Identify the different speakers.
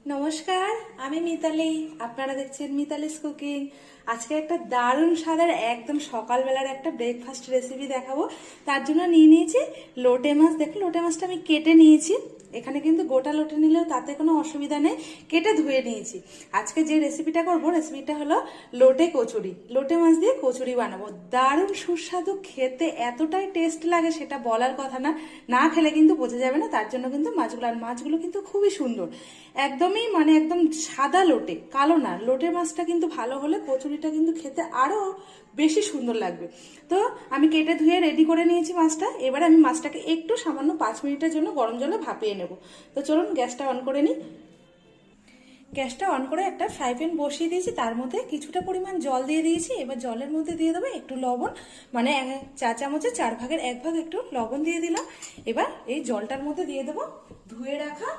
Speaker 1: নমস্কার, আমি মিতালি। আপনারা দেখছেন মিতালিস কুকিং। আজকে একটা দারুণ স্বাদের একদম সকালবেলার একটা ব্রেকফাস্ট রেসিপি দেখাবো। তার জন্য নিয়ে নিয়েছি লোটে মাছ। দেখুন, লোটে মাছটা আমি কেটে নিয়েছি। এখানে কিন্তু গোটা লোটে নিলেও তাতে কোনো অসুবিধা নেই, কেটে ধুয়ে নিয়েছি। আজকে যে রেসিপিটা করবো, রেসিপিটা হলো লোটে কচুরি। লোটে মাছ দিয়ে কচুরি বানাবো। দারুণ সুস্বাদু, খেতে এতটাই টেস্ট লাগে সেটা বলার কথা না, না খেলে কিন্তু বোঝা যাবে না। তার জন্য কিন্তু মাছগুলো কিন্তু খুবই সুন্দর, একদমই একদম সাদা লোটে, কালো না। লোটে মাছটা কিন্তু ভালো হলে কচুরিটা কিন্তু খেতে আরো বেশি সুন্দর লাগবে। তো আমি কেটে ধুয়ে রেডি করে নিয়েছি মাছটা। এবারে আমি মাছটাকে একটু সামান্য 5 মিনিটের জন্য গরম জলে ভাপিয়ে নেব। তো চলুন গ্যাসটা অন করে নিই। গ্যাসটা অন করে একটা ফ্রাই প্যান বসিয়ে দিয়েছি, তার মধ্যে কিছুটা পরিমাণ জল দিয়ে দিয়েছি। এবার জলের মধ্যে দিয়ে দেবো একটু লবণ, চা চামচে 1/4 ভাগ একটু লবণ দিয়ে দিলাম। এবার এই জলটার মধ্যে দিয়ে দেবো ধুয়ে রাখা